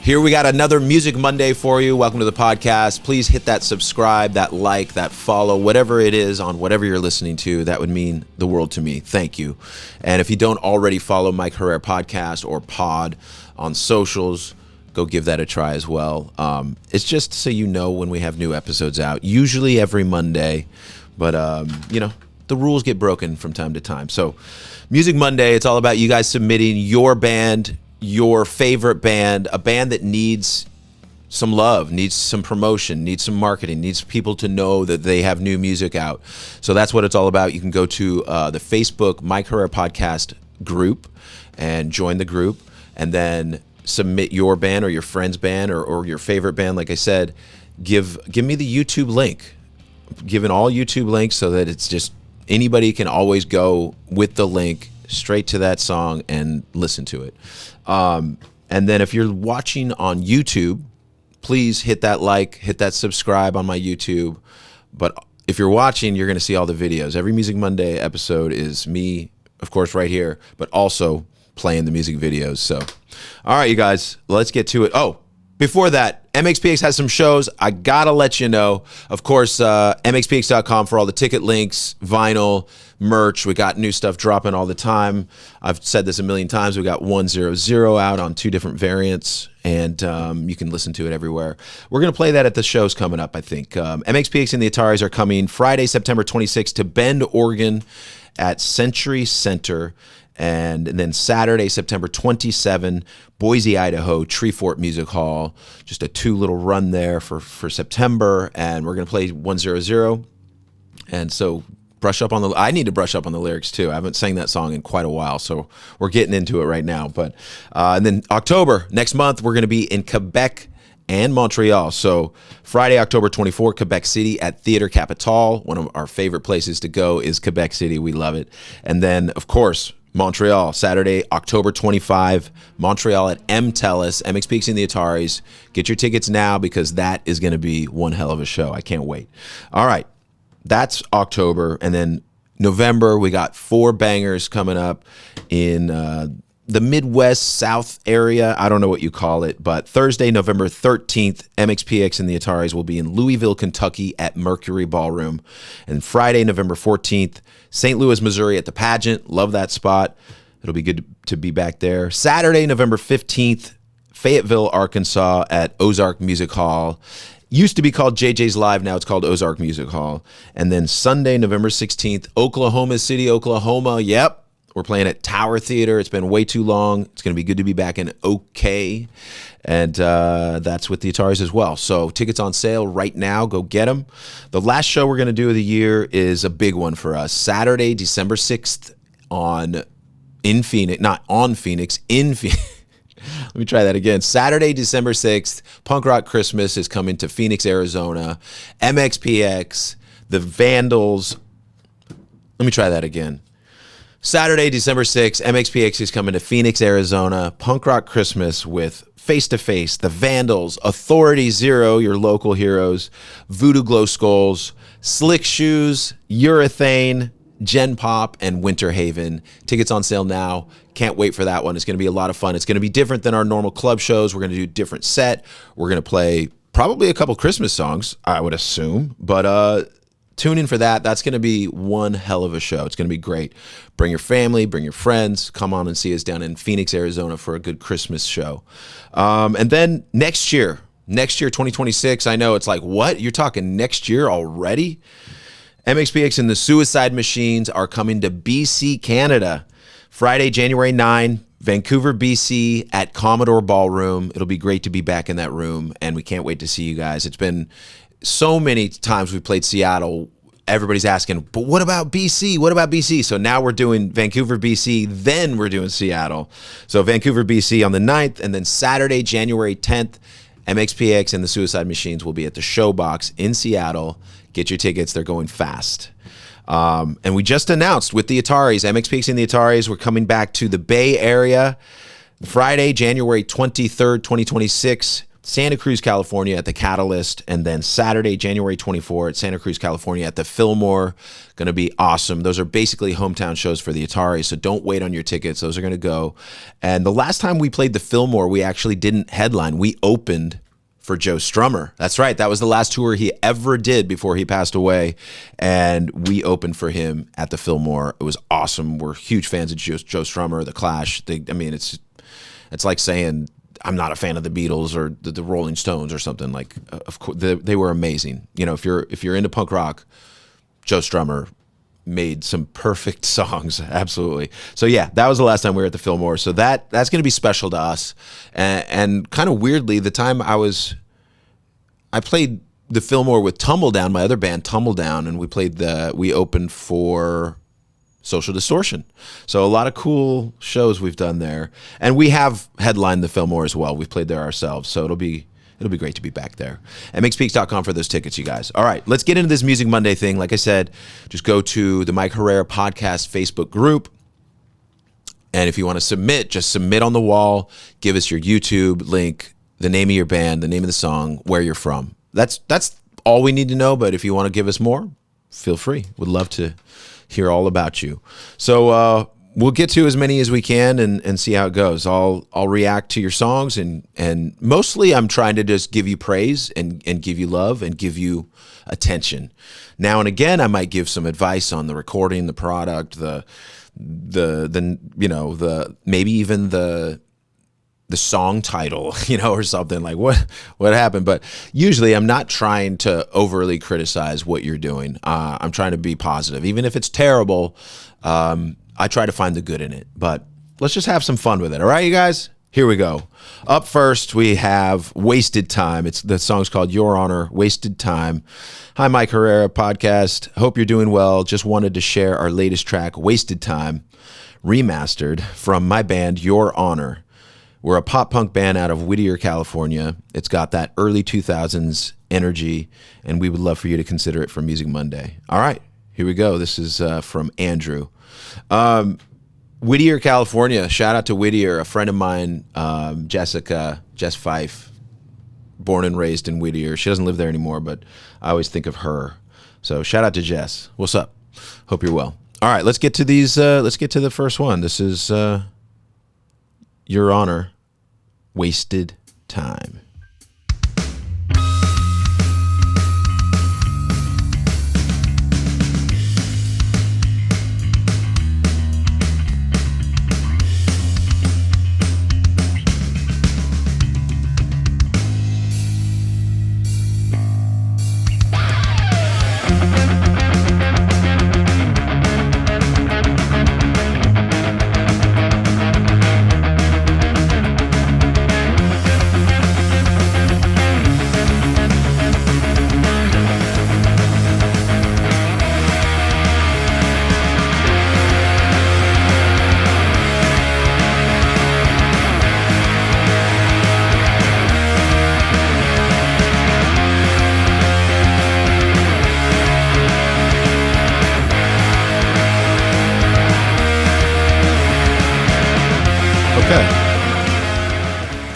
Here we got another Music Monday for you. Welcome to the podcast. Please hit that subscribe, that like, that follow, whatever it is on whatever you're listening to. That would mean the world to me. Thank you. And if you don't already follow Mike Herrera Podcast or Pod on socials, go give that a try as well. It's just so you know when we have new episodes out, usually every Monday. But, the rules get broken from time to time. So Music Monday, it's all about you guys submitting your band, your favorite band, a band that needs some love, needs some promotion, needs some marketing, needs people to know that they have new music out. So that's what it's all about. You can go to the Facebook Mike Herrera Podcast group and join the group, and then submit your band or your friend's band or your favorite band. Like I said, give me the YouTube link. I'm giving all YouTube links so that it's just anybody can always go with the link straight to that song and listen to it. And then if you're watching on YouTube, please hit that like, hit that subscribe on my YouTube. But if you're watching, you're going to see all the videos. Every Music Monday episode is me, of course, right here, but also playing the music videos. So, all right, you guys, let's get to it. Oh, before that, MXPX has some shows. I got to let you know. Of course, MXPX.com for all the ticket links, vinyl, merch. We got new stuff dropping all the time. I've said this a million times. We got 100 out on 2 different variants, and you can listen to it everywhere. We're going to play that at the shows coming up, I think. MXPX and the Ataris are coming Friday, September 26th to Bend, Oregon at Century Center. And then Saturday, September 27, Boise, Idaho, Treefort Music Hall. Just a 2 little run there for September. And we're going to play 100. And so I need to brush up on the lyrics too. I haven't sang that song in quite a while, so we're getting into it right now. But and then October, next month, we're going to be in Québec and Montreal. So Friday, October 24, Québec City at Théâtre Capitole. One of our favorite places to go is Québec City. We love it. And then, of course, Montreal, Saturday, October 25, Montreal at MTELUS, MXPX and the Ataris. Get your tickets now because that is going to be one hell of a show. I can't wait. All right, that's October. And then November, we got 4 bangers coming up in the Midwest South area. I don't know what you call it, but Thursday, November 13th, MXPX and the Ataris will be in Louisville, Kentucky at Mercury Ballroom. And Friday, November 14th, St. Louis, Missouri at the Pageant. Love that spot. It'll be good to be back there. Saturday, November 15th, Fayetteville, Arkansas at Ozark Music Hall. Used to be called JJ's Live, now it's called Ozark Music Hall. And then Sunday, November 16th, Oklahoma City, Oklahoma. Yep. We're playing at Tower Theater. It's been way too long. It's going to be good to be back in OK. And that's with the Ataris as well. So tickets on sale right now. Go get them. The last show we're going to do of the year is a big one for us. Saturday, December 6th in Phoenix. Let me try that again. Saturday, December 6th, Punk Rock Christmas is coming to Phoenix, Arizona. MXPX, the Vandals. Let me try that again. Saturday, December 6th, MXPX is coming to Phoenix, Arizona. Punk Rock Christmas with Face to Face, The Vandals, Authority Zero, your local heroes, Voodoo Glow Skulls, Slick Shoes, Urethane, Gen Pop, and Winter Haven. Tickets on sale now. Can't wait for that one. It's going to be a lot of fun. It's going to be different than our normal club shows. We're going to do a different set. We're going to play probably a couple Christmas songs, I would assume. But tune in for that. That's going to be one hell of a show. It's going to be great. Bring your family, bring your friends. Come on and see us down in Phoenix, Arizona for a good Christmas show. And then next year, 2026, I know it's like, what? You're talking next year already? MXPX and the Suicide Machines are coming to BC, Canada. Friday, January 9, Vancouver, BC at Commodore Ballroom. It'll be great to be back in that room, and we can't wait to see you guys. It's been so many times we've played Seattle. Everybody's asking, but what about BC? What about BC? So now we're doing Vancouver, BC, then we're doing Seattle. So Vancouver, BC on the 9th, and then Saturday, January 10th, MXPX and the Suicide Machines will be at the Showbox in Seattle. Get your tickets. They're going fast. And we just announced with the Ataris, MXPX and the Ataris, we're coming back to the Bay Area Friday, January 23rd, 2026. Santa Cruz, California at the Catalyst, and then Saturday, January 24 at Santa Cruz, California at the Fillmore. Going to be awesome. Those are basically hometown shows for the Ataris, so don't wait on your tickets. Those are going to go. And the last time we played the Fillmore, we actually didn't headline. We opened for Joe Strummer. That's right. That was the last tour he ever did before he passed away. And we opened for him at the Fillmore. It was awesome. We're huge fans of Joe Strummer, The Clash. It's like saying I'm not a fan of the Beatles or the Rolling Stones or something. Like, of course, they were amazing. You know, if you're into punk rock, Joe Strummer made some perfect songs. Absolutely. So yeah, that was the last time we were at the Fillmore. So that's going to be special to us. And kind of weirdly, the time I played the Fillmore with Tumbledown, my other band Tumbledown, and we opened for Social Distortion. So a lot of cool shows we've done there. And we have headlined the Fillmore as well. We've played there ourselves. So it'll be great to be back there. MXPX.com for those tickets, you guys. All right, let's get into this Music Monday thing. Like I said, just go to the Mike Herrera Podcast Facebook group. And if you want to submit, just submit on the wall. Give us your YouTube link, the name of your band, the name of the song, where you're from. That's all we need to know. But if you want to give us more, feel free. Would love to hear all about you. So we'll get to as many as we can and see how it goes. I'll react to your songs and mostly I'm trying to just give you praise and give you love and give you attention. Now and again, I might give some advice on the recording, the product, the maybe even the song title, or something like what happened. But usually I'm not trying to overly criticize what you're doing. I'm trying to be positive. Even if it's terrible, I try to find the good in it. But let's just have some fun with it. All right, you guys? Here we go. Up first, we have Wasted Time. The song's called Your Honor, Wasted Time. Hi, Mike Herrera Podcast. Hope you're doing well. Just wanted to share our latest track, Wasted Time, remastered from my band, Your Honor. We're a pop-punk band out of Whittier, California. It's got that early 2000s energy, and we would love for you to consider it for Music Monday. All right, here we go. This is from Andrew. Whittier, California. Shout out to Whittier, a friend of mine, Jess Fife, born and raised in Whittier. She doesn't live there anymore, but I always think of her. So shout out to Jess. What's up? Hope you're well. All right, let's get to these. Let's get to the first one. This is Your Honor, Wasted Time.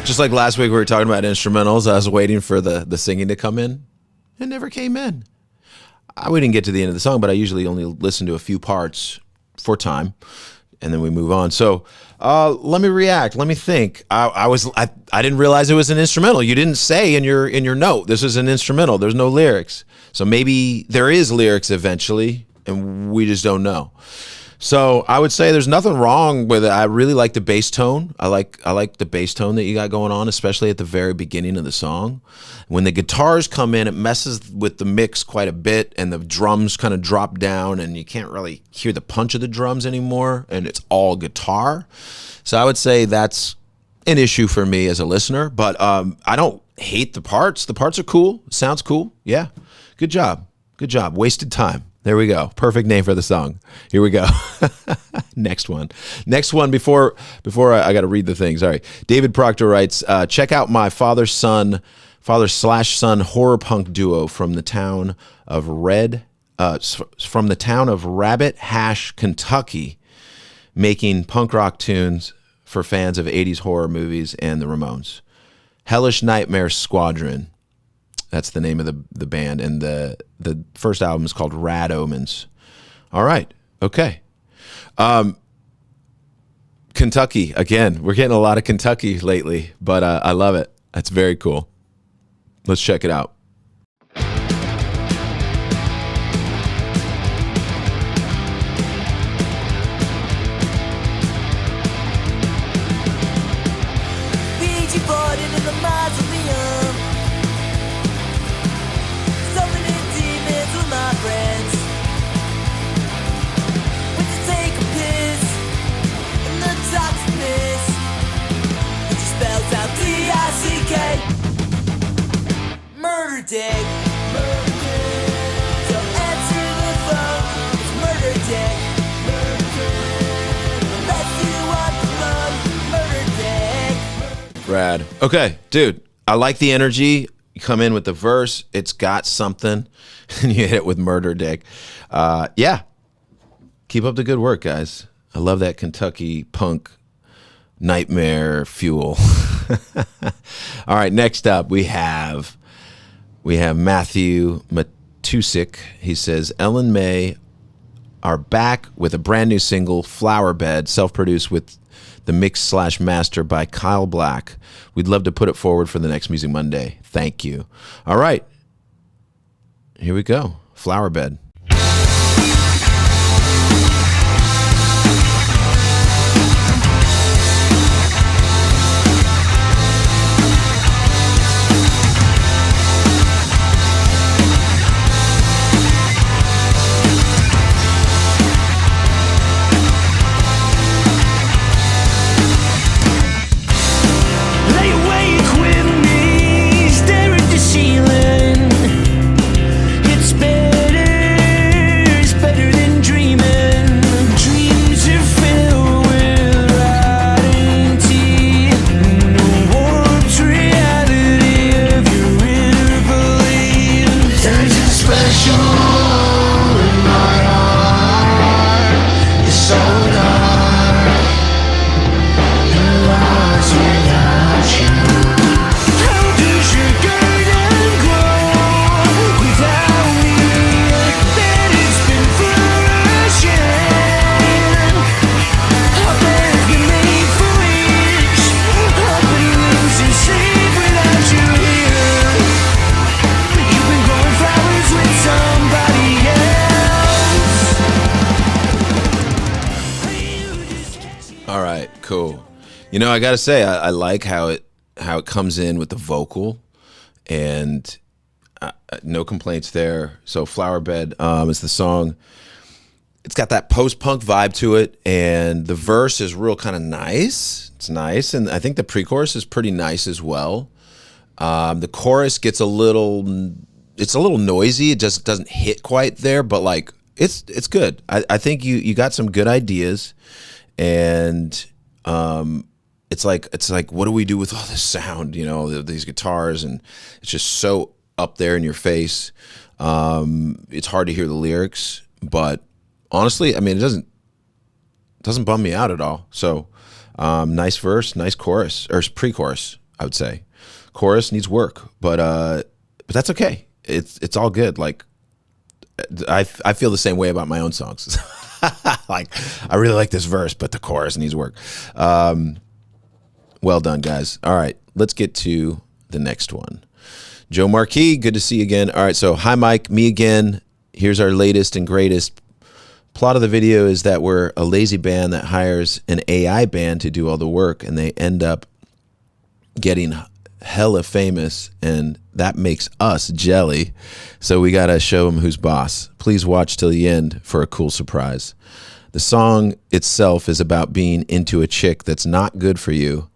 Just like last week we were talking about instrumentals, I was waiting for the singing to come in. It never came in. We didn't get to the end of the song, but I usually only listen to a few parts for time, and then we move on. So let me react. Let me think. I didn't realize it was an instrumental. You didn't say in your note this is an instrumental. There's no lyrics. So maybe there is lyrics eventually, and we just don't know. So I would say there's nothing wrong with it. I really like the bass tone. I like the bass tone that you got going on, especially at the very beginning of the song. When the guitars come in, it messes with the mix quite a bit, and the drums kind of drop down, and you can't really hear the punch of the drums anymore, and it's all guitar. So I would say that's an issue for me as a listener, but I don't hate the parts. The parts are cool. Sounds cool. Yeah. Good job. Good job. Wasted Time. There we go. Perfect name for the song. Here we go. Next one. Before I got to read the things. All right. David Proctor writes, check out my father/son horror punk duo from the town of Rabbit Hash, Kentucky, making punk rock tunes for fans of 80s horror movies and the Ramones. Hellish Nightmare Squadron. That's the name of the band, and the first album is called Rad Omens. All right, okay. Kentucky, again, we're getting a lot of Kentucky lately, but I love it. That's very cool. Let's check it out. Murder dick. Murder dick. So answer the phone. It's murder dick. Murder dick. Unless you want the phone. Murder dick. Rad. Okay, dude, I like the energy. You come in with the verse, it's got something, and you hit it with murder dick. Yeah. Keep up the good work, guys. I love that Kentucky punk nightmare fuel. All right, next up we have Matthew Matusik. He says, Ellen May are back with a brand new single, Flowerbed, self-produced with the mix/master by Kyle Black. We'd love to put it forward for the next Music Monday. Thank you. All right, here we go. Flowerbed. You know, I gotta say, I like how it comes in with the vocal, and no complaints there. So Flowerbed is the song. It's got that post-punk vibe to it, and the verse is real kind of nice. It's nice, and I think the pre-chorus is pretty nice as well. The chorus gets it's a little noisy. It just doesn't hit quite there, but like it's good. I think you got some good ideas, and it's like what do we do with all this sound, you know, these guitars, and it's just so up there in your face. It's hard to hear the lyrics, but honestly, I mean, it doesn't bum me out at all. So nice verse, nice chorus, or pre-chorus, I would say. Chorus needs work, but that's okay. It's all good. Like I feel the same way about my own songs. Like I really like this verse, but the chorus needs work. Well done, guys. All right, let's get to the next one. Joe Marquis, good to see you again. All right, so hi, Mike, me again. Here's our latest and greatest. Plot of the video is that we're a lazy band that hires an AI band to do all the work, and they end up getting hella famous, and that makes us jelly. So we got to show them who's boss. Please watch till the end for a cool surprise. The song itself is about being into a chick that's not good for you,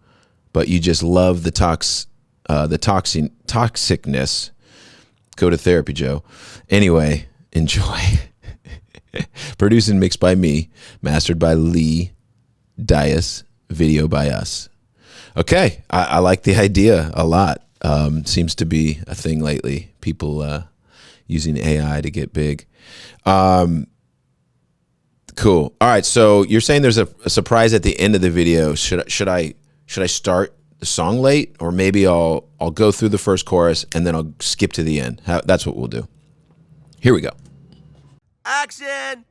but you just love the toxicness. Go to therapy, Joe. Anyway, enjoy. Produced and mixed by me, mastered by Lee Dias, video by us. Okay, I like the idea a lot. Seems to be a thing lately. People using AI to get big. Cool. All right, so you're saying there's a surprise at the end of the video. Should I start the song late, or maybe I'll go through the first chorus and then I'll skip to the end. That's what we'll do. Here we go. Action!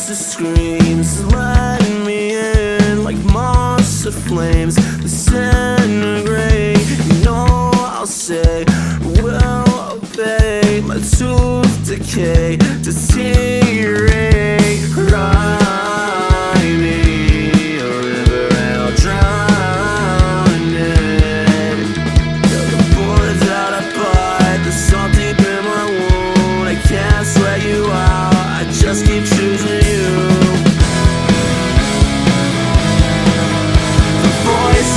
The screams letting me in like moths to flames disintegrate. You know I'll say, will obey. My tooth decay, deteriorate. Cry me a river and I'll drown in it. The bullets out I bite, the salt deep in my wound. I can't sweat you out, I just keep choosing you.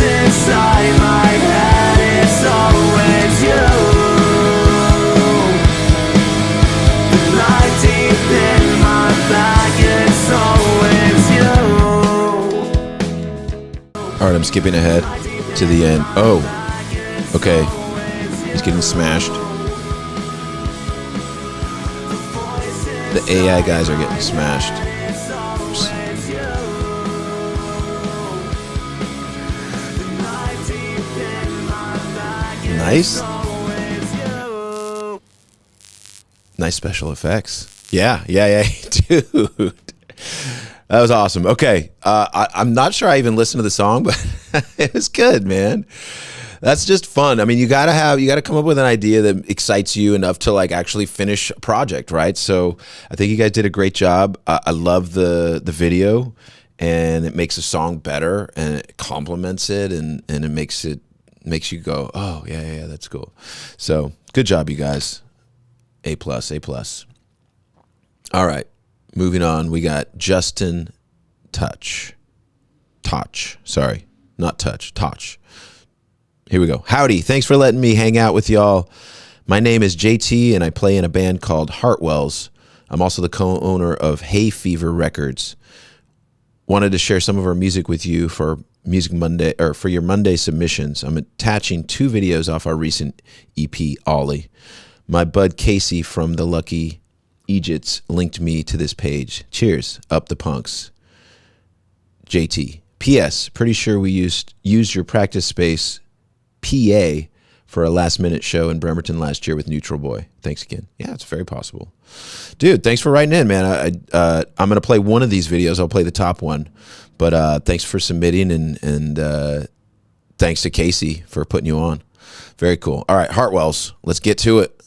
Inside my head, it's always you. The light deep in my back, it's always you. All right, I'm skipping ahead to the end. Oh, okay. He's getting smashed. The AI guys are getting smashed. Nice. Nice special effects. Yeah, dude. That was awesome. Okay, I'm not sure I even listened to the song, but it was good, man. That's just fun. I mean, you gotta come up with an idea that excites you enough to like actually finish a project, right? So I think you guys did a great job. I love the video, and it makes the song better, and it complements it, and it makes you go, oh, yeah, that's cool. So good job, you guys. A+. All right, moving on. We got Justin Toch. Sorry, not Touch. Toch. Here we go. Howdy. Thanks for letting me hang out with y'all. My name is JT, and I play in a band called Heartwells. I'm also the co-owner of Hay Fever Records. Wanted to share some of our music with you for Music Monday, or for your Monday submissions. I'm attaching 2 videos off our recent EP, Ollie. My bud Casey from the Lucky Egypts linked me to this page. Cheers, up the punks. JT. P.S. Pretty sure we used your practice space, PA, for a last-minute show in Bremerton last year with Neutral Boy. Thanks again. Yeah, it's very possible. Dude, thanks for writing in, man. I'm going to play one of these videos. I'll play the top one. But thanks for submitting, and thanks to Casey for putting you on. Very cool. All right, Heartwells, let's get to it.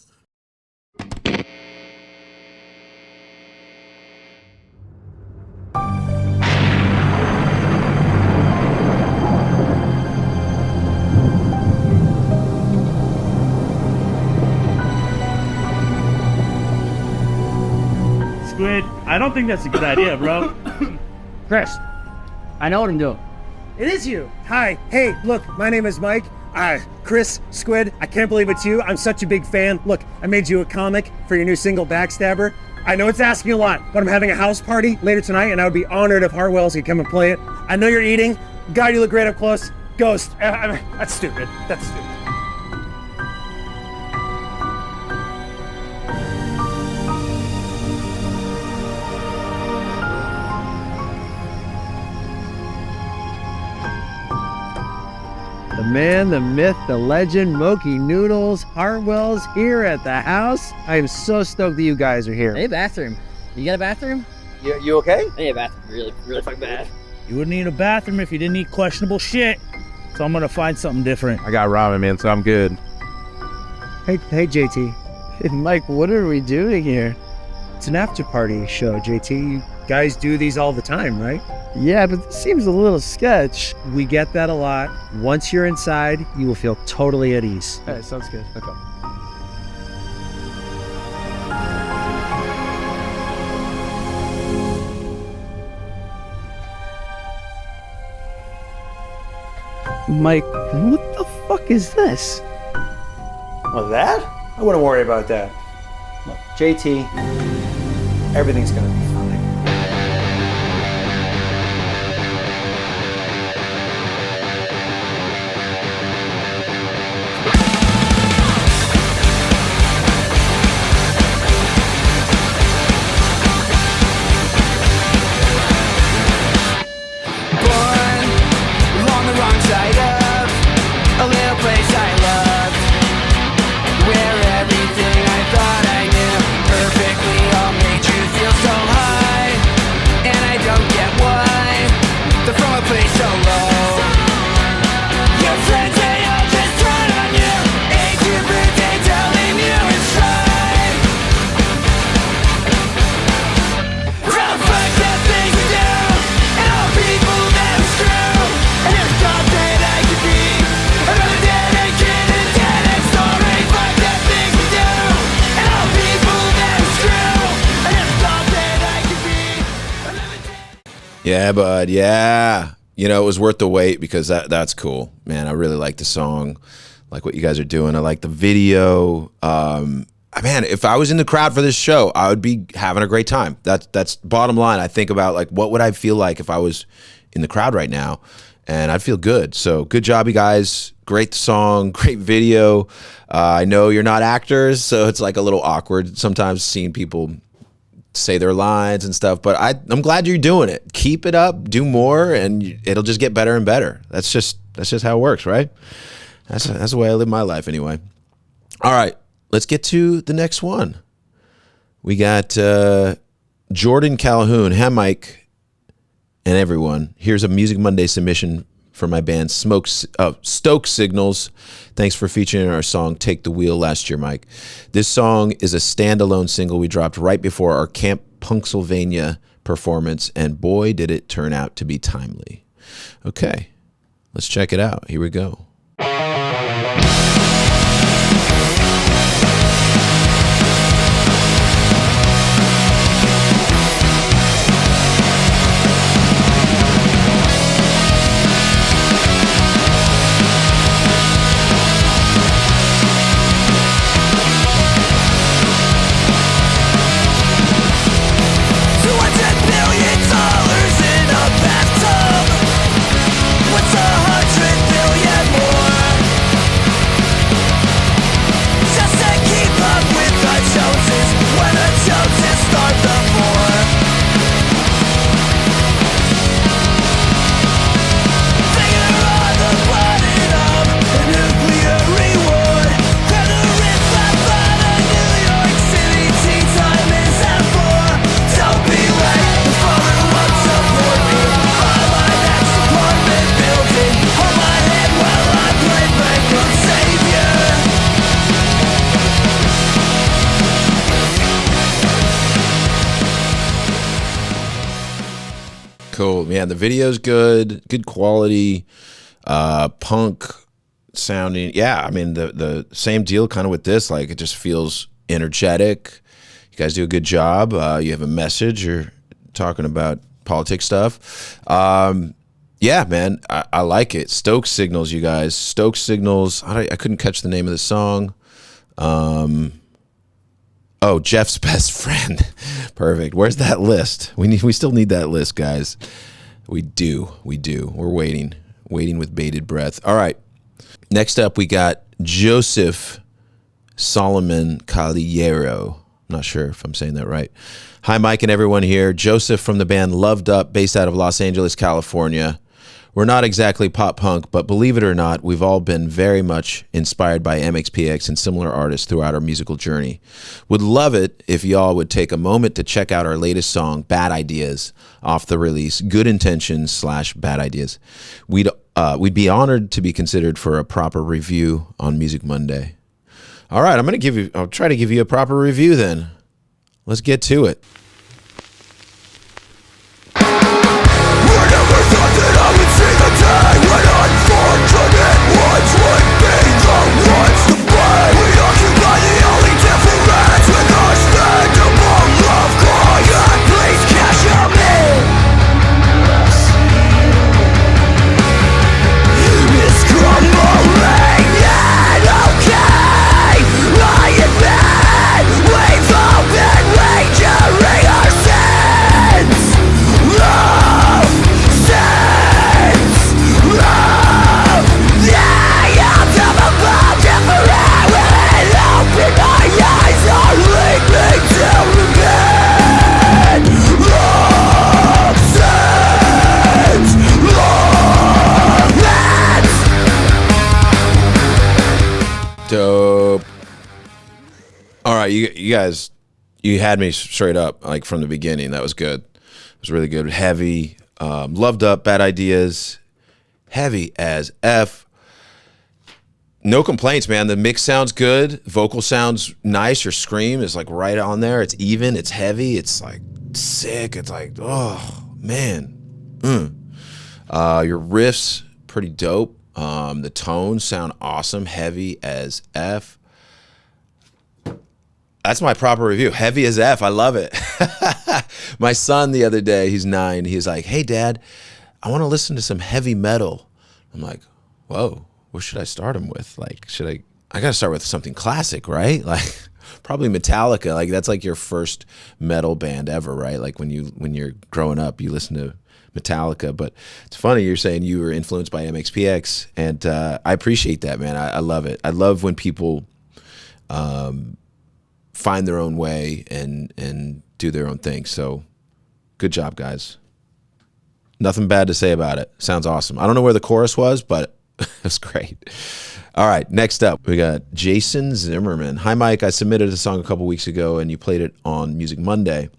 Squid, I don't think that's a good idea, bro. Chris, I know what I'm doing. It is you. Hi. Hey, look, my name is Mike. Chris, Squid, I can't believe it's you. I'm such a big fan. Look, I made you a comic for your new single, Backstabber. I know it's asking a lot, but I'm having a house party later tonight, and I would be honored if Heartwells could come and play it. I know you're eating. God, you look great up close. Ghost. That's stupid. That's stupid. The man, the myth, the legend, Moki Noodles, Heartwells here at the house. I am so stoked that you guys are here. Hey, bathroom. You got a bathroom? You okay? Hey, bathroom. Really fucking bad. You wouldn't need a bathroom if you didn't eat questionable shit. So I'm gonna find something different. I got ramen, man, so I'm good. Hey, JT. Hey, Mike, what are we doing here? It's an after party show, JT. You guys do these all the time, right? Yeah, but this seems a little sketch. We get that a lot. Once you're inside, you will feel totally at ease. All right, sounds good. Okay. Mike, what the fuck is this? Well, that? I wouldn't worry about that. Look, JT, everything's gonna be fine. Yeah, bud. Yeah. You know, it was worth the wait because that's cool, man. I really like the song, like what you guys are doing. I like the video. Man, if I was in the crowd for this show, I would be having a great time. That's bottom line. I think about like what would I feel like if I was in the crowd right now, and I'd feel good. So good job, you guys. Great song, great video. I know you're not actors, so it's like a little awkward sometimes seeing people say their lines and stuff, but I'm glad you're doing it. Keep it up, do more, and it'll just get better and better. That's just how it works, right? That's the way I live my life anyway. All right, let's get to the next one. We got Jordan Calhoun. Hi, Mike, and everyone. Here's a Music Monday submission for my band Stoke Signals. Thanks for featuring our song Take the Wheel last year, Mike. This song is a standalone single we dropped right before our Camp Punksylvania performance, and boy, did it turn out to be timely. Okay, let's check it out. Here we go. What's 100 billion more? Cool. Yeah, the video's good quality, punk sounding. Yeah, I mean the same deal kind of with this. Like it just feels energetic. You guys do a good job. You have a message. You're talking about politics stuff. Yeah, man, I like it. Stoke Signals, you guys. Stoke Signals. I couldn't catch the name of the song. Oh, Jeff's best friend. Perfect. Where's that list? We still need that list, guys. We do. We're waiting with bated breath. All right. Next up, we got Joseph Solomon Caballero. I'm not sure if I'm saying that right. Hi, Mike and everyone here. Joseph from the band Loved Up, based out of Los Angeles, California. We're not exactly pop punk, but believe it or not, we've all been very much inspired by MXPX and similar artists throughout our musical journey. Would love it if y'all would take a moment to check out our latest song, Bad Ideas, off the release, Good Intentions / Bad Ideas. We'd be honored to be considered for a proper review on Music Monday. All right, I'll try to give you a proper review then. Let's get to it. Dope. All right, you guys, you had me straight up like from the beginning. That was good. It was really good. Heavy, Loved Up, Bad Ideas, heavy as F. No complaints, man. The mix sounds good. Vocal sounds nice. Your scream is like right on there. It's even. It's heavy. It's like sick. It's like, oh man. Your riffs pretty dope. The tones sound awesome. Heavy as F. That's my proper review. Heavy as F. I love it. My son the other day, he's 9. He's like, "Hey, Dad, I want to listen to some heavy metal." I'm like, "Whoa, what should I start him with? Like, I got to start with something classic, right? Like, probably Metallica. Like, that's like your first metal band ever, right? Like when you're growing up, you listen to Metallica." But it's funny you're saying you were influenced by MXPX, and I appreciate that, man. I love it. I love when people find their own way and do their own thing. So good job, guys. Nothing bad to say about it. Sounds awesome. I don't know where the chorus was, but it was great. All right, next up, we got Jason Zimmerman. "Hi, Mike. I submitted a song a couple weeks ago, and you played it on Music Monday.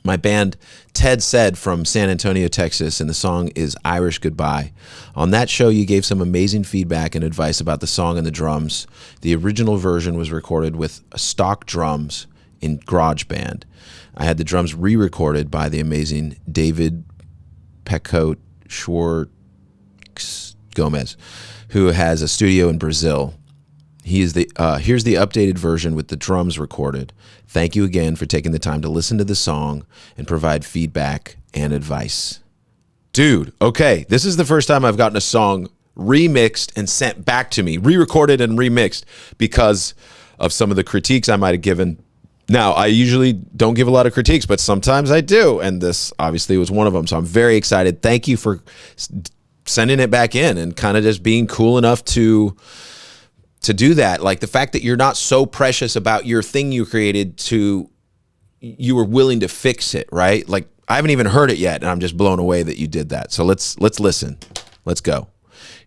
My band, Ted Said, from San Antonio, Texas, and the song is Irish Goodbye. On that show, you gave some amazing feedback and advice about the song and the drums. The original version was recorded with stock drums in GarageBand. I had the drums re-recorded by the amazing David Pecote Schwartz Gomez, who has a studio in Brazil. Here's the updated version with the drums recorded. Thank you again for taking the time to listen to the song and provide feedback and advice." Dude, okay, this is the first time I've gotten a song remixed and sent back to me, re-recorded and remixed, because of some of the critiques I might have given. Now, I usually don't give a lot of critiques, but sometimes I do, and this obviously was one of them, so I'm very excited. Thank you for sending it back in and kind of just being cool enough to do that. Like the fact that you're not so precious about your thing you created to, you were willing to fix it, right? Like I haven't even heard it yet, and I'm just blown away that you did that. So let's listen. Let's go.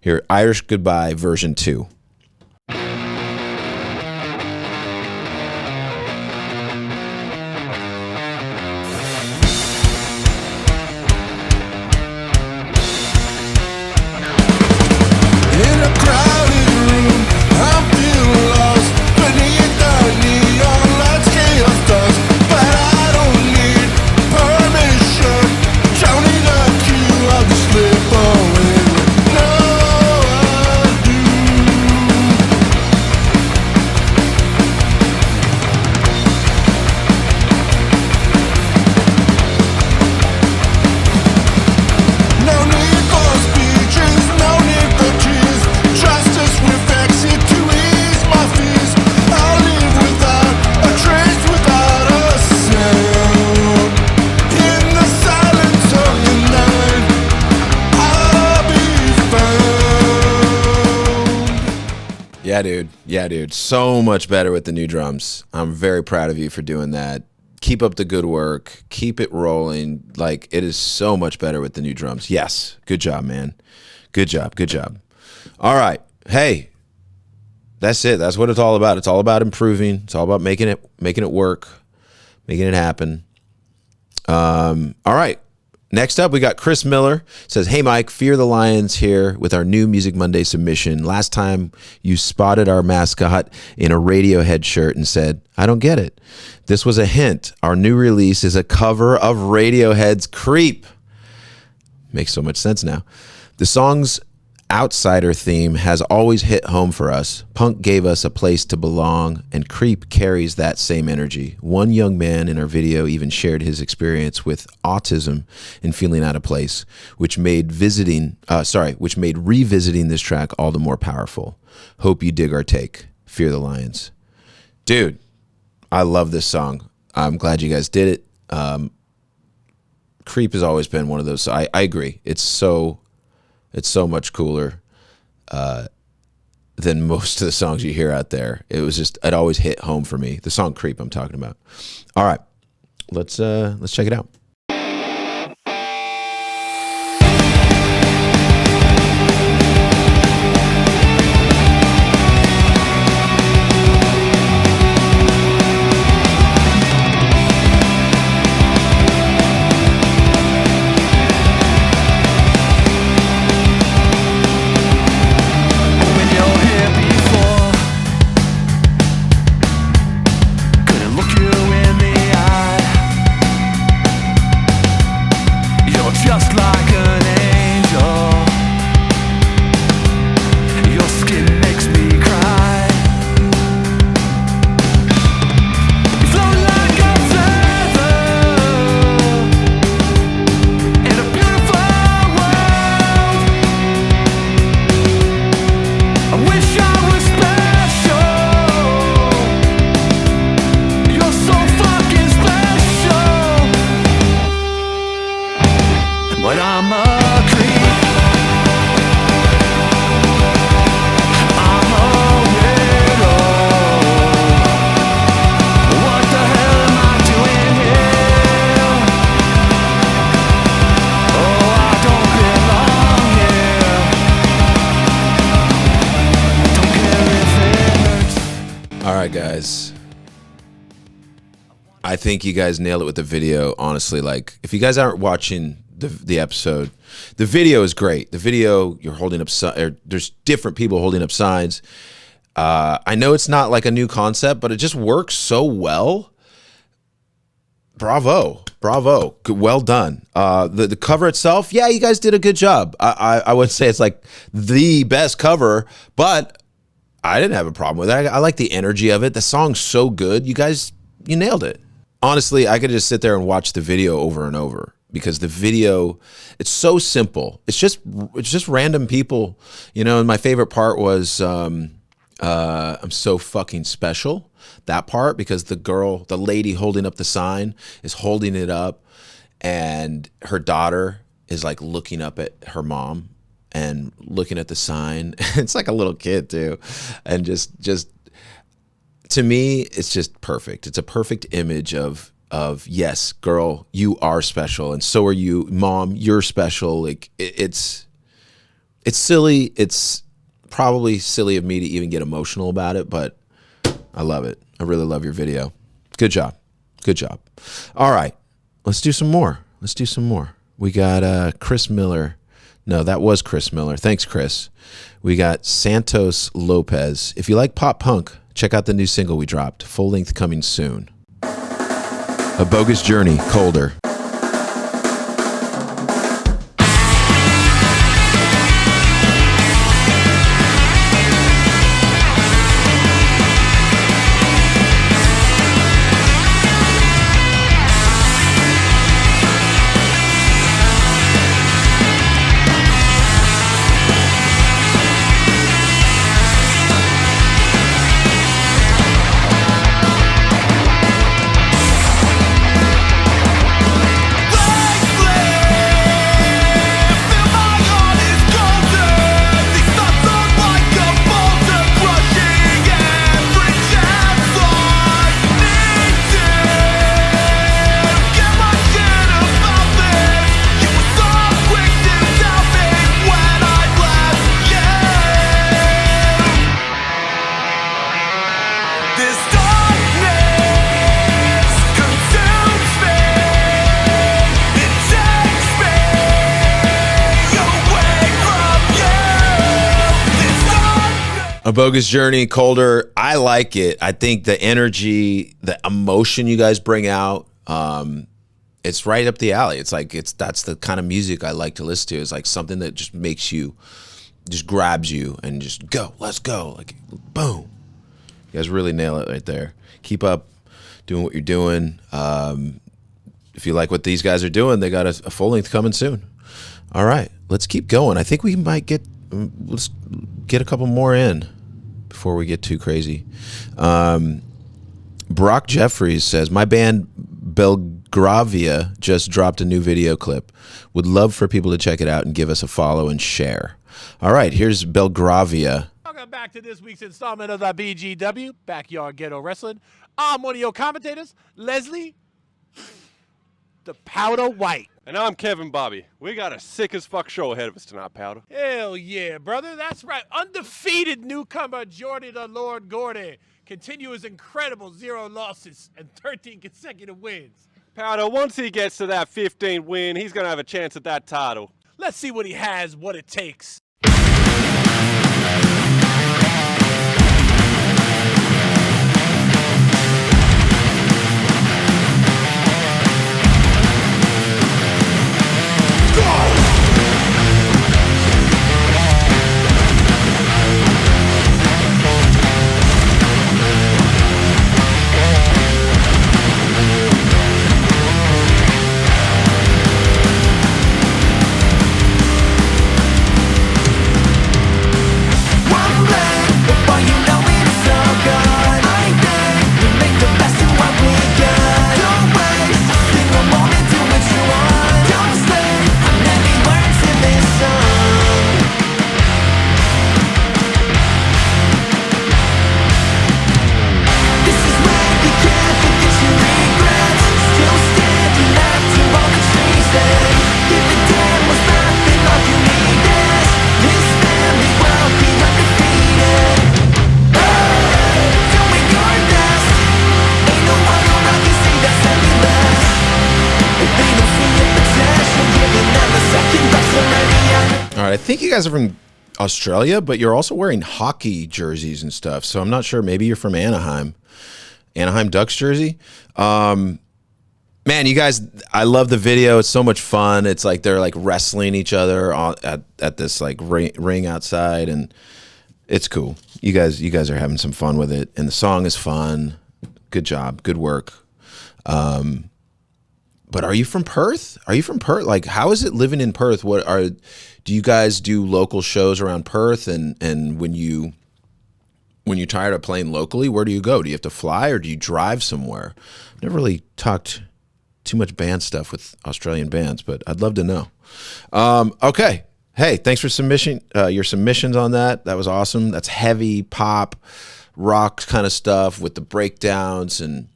Here, Irish Goodbye version 2. In a crowded room, I'm feeling lost beneath the neon lights, chaos dust. But I don't need permission. Drowning the queue, I'll just slip away. No, I do. No need for speeches, no need for tears. Justice with exit to ease my fears. I'll live without a trace, without a sound. In the silence of the night, I'll be found. Yeah, dude. So much better with the new drums. I'm very proud of you for doing that. Keep up the good work. Keep it rolling. Like, it is so much better with the new drums. Yes. Good job, man. Good job. All right. Hey, that's it. That's what it's all about. It's all about improving. It's all about making it work, making it happen. All right. Next up, we got Chris Miller. Says, "Hey, Mike, Fear the Lions here with our new Music Monday submission. Last time you spotted our mascot in a Radiohead shirt and said, 'I don't get it.' This was a hint. Our new release is a cover of Radiohead's Creep." Makes so much sense now. The song's outsider theme has always hit home for us. Punk gave us a place to belong, and Creep carries that same energy. One young man in our video even shared his experience with autism and feeling out of place, which made revisiting this track all the more powerful. Hope you dig our take. Fear the Lions. Dude, I love this song. I'm glad you guys did it. Creep has always been one of those. I agree. It's so much cooler than most of the songs you hear out there. It always hit home for me. The song Creep I'm talking about. All right, let's check it out. When you're here before, couldn't look you in the eye. right, guys. I think you guys nailed it with the video. Honestly, like if you guys aren't watching the episode, the video is great. The video, you're holding up, there's different people holding up signs. I know it's not like a new concept, but it just works so well. Bravo. Well done. The cover itself, yeah, you guys did a good job. I wouldn't say it's like the best cover, but I didn't have a problem with it. I like the energy of it. The song's so good. You guys, you nailed it. Honestly, I could just sit there and watch the video over and over because the video, it's so simple. It's just random people, you know. And my favorite part was I'm so fucking special. That part, because the lady holding up the sign is holding it up, and her daughter is like looking up at her mom and looking at the sign. It's like a little kid too, and just. To me, it's just perfect. It's a perfect image of yes, girl, you are special, and so are you, mom. You're special. Like it's silly. It's probably silly of me to even get emotional about it, but I love it. I really love your video. Good job. All right, let's do some more. We got Chris Miller. No, that was Chris Miller. Thanks, Chris. We got Santos Lopez. If you like pop punk, check out the new single we dropped. Full length coming soon. A Bogus Journey, Colder. A Bogus Journey, Colder. I like it. I think the energy, the emotion you guys bring out, it's right up the alley. It's like that's the kind of music I like to listen to. It's like something that just makes you, just grabs you and just go, let's go. Like boom. You guys really nail it right there. Keep up doing what you're doing. If you like what these guys are doing, they got a full length coming soon. All right, let's keep going. I think we might let's get a couple more in before we get too crazy. Brock Jeffries says, my band Belgravia just dropped a new video clip. Would love for people to check it out and give us a follow and share. All right, here's Belgravia. Welcome back to this week's installment of the BGW, Backyard Ghetto Wrestling. I'm one of your commentators, Leslie, the Powder White. And I'm Kevin Bobby. We got a sick as fuck show ahead of us tonight, Powder. Hell yeah, brother. That's right. Undefeated newcomer Jordy the Lord Gordy continue his incredible 0 losses and 13 consecutive wins. Powder, once he gets to that 15 win, he's going to have a chance at that title. Let's see what he has, what it takes. One leg right, I think you guys are from Australia, but you're also wearing hockey jerseys and stuff. So I'm not sure. Maybe you're from Anaheim Ducks jersey. Man, you guys, I love the video. It's so much fun. It's like they're like wrestling each other at this like ring outside, and it's cool. You guys are having some fun with it, and the song is fun. Good job, good work. But are you from Perth? Like, how is it living in Perth? Do you guys do local shows around Perth? And when you're tired of playing locally, where do you go? Do you have to fly or do you drive somewhere? I've never really talked too much band stuff with Australian bands, but I'd love to know. Okay. Hey, thanks for your submissions on that. That was awesome. That's heavy pop, rock kind of stuff with the breakdowns and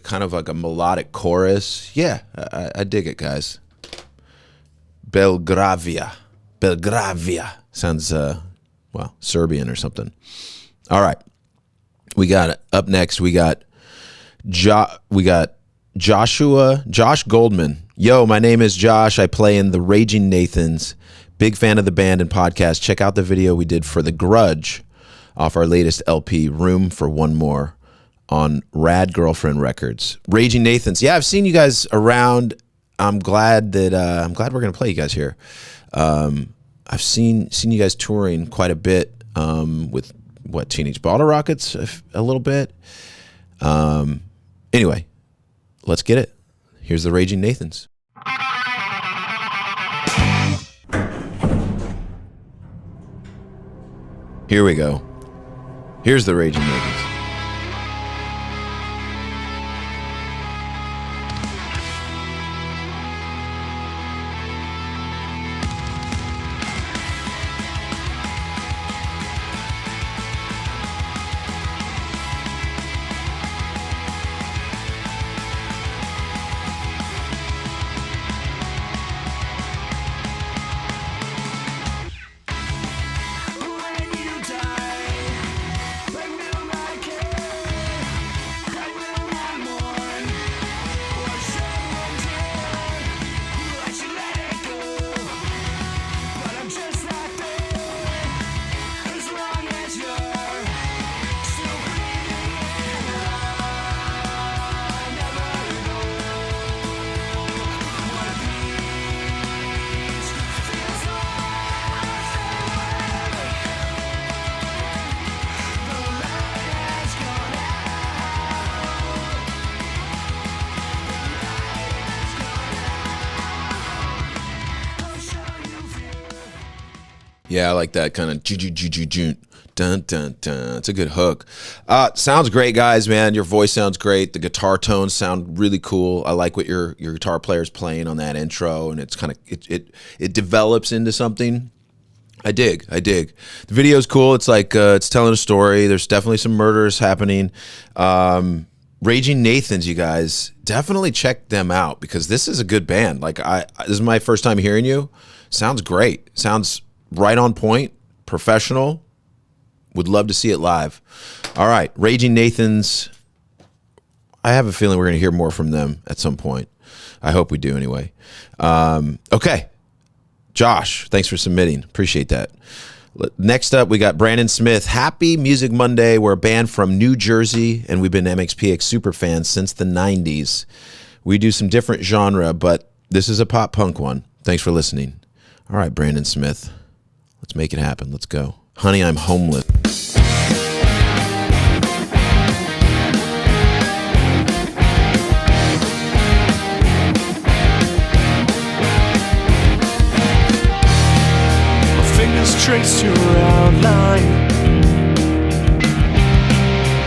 kind of like a melodic chorus. Yeah, I dig it, guys. Belgravia sounds Serbian or something. All right, up next. We got Josh Goldman. Yo, my name is Josh. I play in the Raging Nathans. Big fan of the band and podcast. Check out the video we did for the Grudge off our latest LP, Room for One More, on Rad Girlfriend Records. Raging Nathans. Yeah, I've seen you guys around. I'm glad we're gonna play you guys here. I've seen you guys touring quite a bit with Teenage Bottle Rockets a little bit. Anyway, let's get it. Here's the Raging Nathans. Here we go. Here's the Raging Nathans. Yeah, I like that kind of dun dun dun. It's a good hook. Sounds great, guys, man. Your voice sounds great. The guitar tones sound really cool. I like what your guitar player's playing on that intro, and it's kind of it develops into something. I dig. The video's cool. It's like it's telling a story. There's definitely some murders happening. Raging Nathans, you guys, definitely check them out because this is a good band. Like this is my first time hearing you. Sounds great. Sounds right on point, professional. Would love to see it live. All right, Raging Nathans. I have a feeling we're going to hear more from them at some point. I hope we do anyway. Okay. Josh, thanks for submitting. Appreciate that. Next up, we got Brandon Smith. Happy Music Monday. We're a band from New Jersey, and we've been MXPX super fans since the 90s. We do some different genre, but this is a pop punk one. Thanks for listening. All right, Brandon Smith. Let's make it happen. Let's go. Honey, I'm homeless. My fingers trace your outline.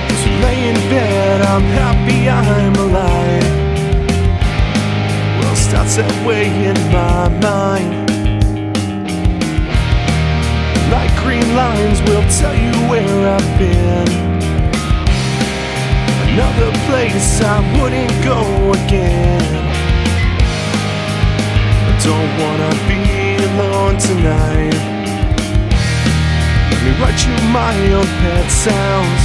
As you lay in bed, I'm happy I'm alive. Well, it starts that way in my mind. Light green lines will tell you where I've been. Another place I wouldn't go again. I don't wanna be alone tonight. Let me write you my own pet sounds.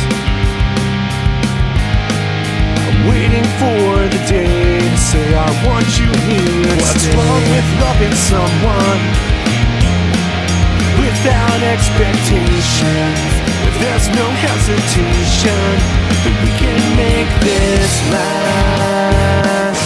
I waiting for the day to say I want you here. What's wrong with loving someone without expectations? If there's no hesitation, then we can make this last.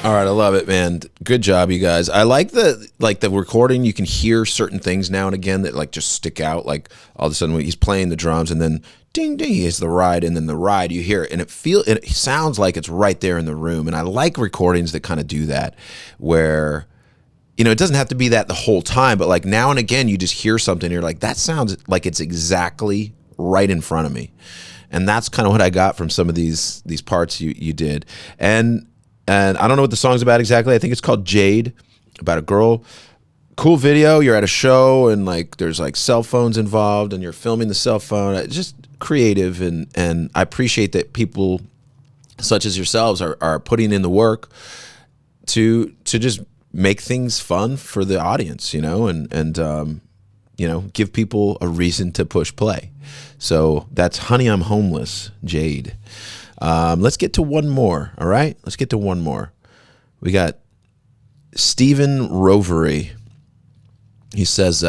All right, I love it, man. Good job, you guys. I like the recording. You can hear certain things now and again that like just stick out. Like all of a sudden when he's playing the drums and then ding ding is the ride, and then the ride you hear it and it sounds like it's right there in the room. And I like recordings that kind of do that, where it doesn't have to be that the whole time, but like now and again you just hear something and you're like, that sounds like it's exactly right in front of me. And that's kind of what I got from some of these parts you did. And I don't know what the song's about exactly. I think it's called Jade, about a girl. Cool video. You're at a show and like there's like cell phones involved and you're filming the cell phone. It's just creative, and I appreciate that people such as yourselves are putting in the work to just make things fun for the audience, and give people a reason to push play. So that's Honey, I'm Homeless, Jade. Let's get to one more, all right? Let's get to one more. We got Stephen Rovery. He says,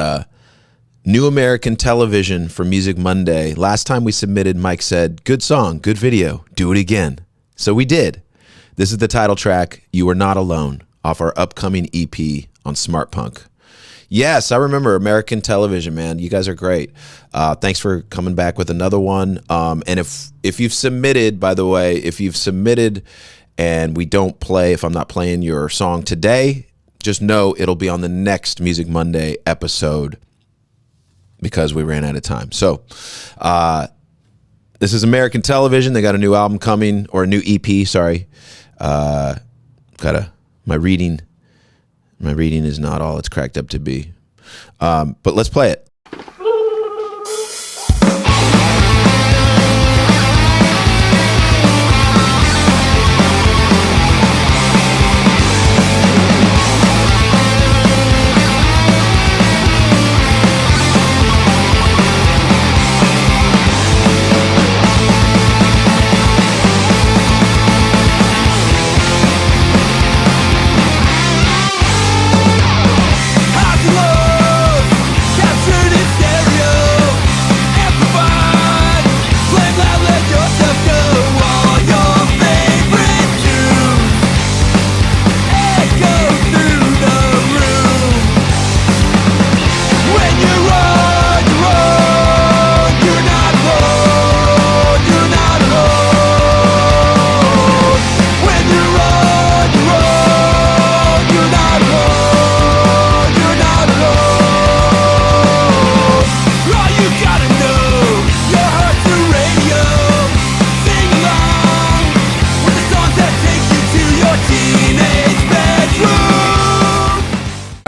New American Television for Music Monday. Last time we submitted, Mike said, good song, good video, do it again. So we did. This is the title track, You Are Not Alone, off our upcoming EP on Smart Punk. Yes, I remember American Television, man. You guys are great. Thanks for coming back with another one. And if you've submitted, by the way, if you've submitted and we don't play, if I'm not playing your song today, just know it'll be on the next Music Monday episode because we ran out of time. So this is American Television. They got a new album coming, or a new EP, sorry. My reading is not all it's cracked up to be. But let's play it.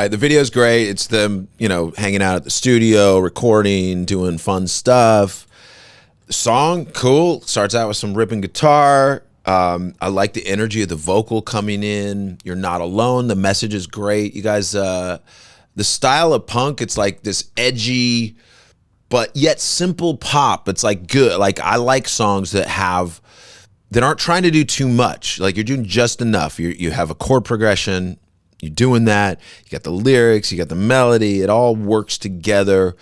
The video's great. It's them, hanging out at the studio, recording, doing fun stuff. The song, cool. Starts out with some ripping guitar. I like the energy of the vocal coming in. You're not alone. The message is great. You guys, the style of punk, it's like this edgy, but yet simple pop. It's like good. Like I like songs that aren't trying to do too much. Like you're doing just enough. You have a chord progression. You're doing that. You got the lyrics, you got the melody. It all works together.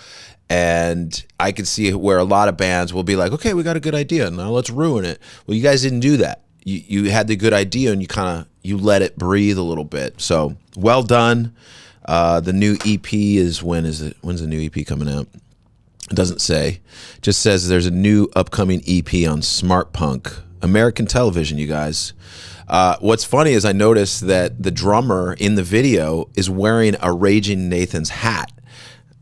And I could see where a lot of bands will be like, okay, we got a good idea. Now let's ruin it. Well, you guys didn't do that. You had the good idea and you let it breathe a little bit. So well done. The new EP is when's the new EP coming out? It doesn't say. It just says there's a new upcoming EP on Smart Punk. American Television, you guys. What's funny is I noticed that the drummer in the video is wearing a Raging Nathan's hat.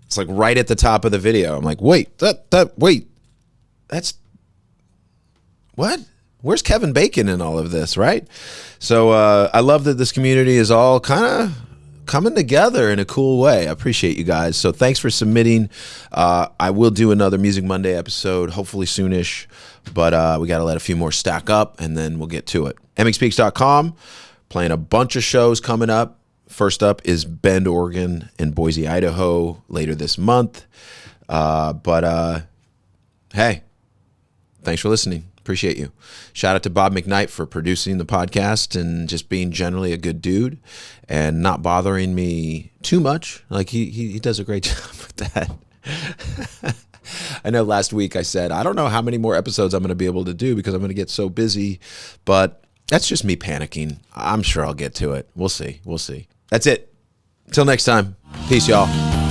It's like right at the top of the video. I'm like, wait, that's what? Where's Kevin Bacon in all of this, right? So I love that this community is all kind of coming together in a cool way. I appreciate you guys. So thanks for submitting. I will do another Music Monday episode, hopefully soonish, but we got to let a few more stack up and then we'll get to it. MXPX.com, playing a bunch of shows coming up. First up is Bend, Oregon and Boise, Idaho later this month. But hey, thanks for listening. Appreciate you. Shout out to Bob McKnight for producing the podcast and just being generally a good dude and not bothering me too much. Like he does a great job with that. I know last week I said, I don't know how many more episodes I'm going to be able to do because I'm going to get so busy, but that's just me panicking. I'm sure I'll get to it. We'll see. We'll see. That's it. Until next time. Peace, y'all.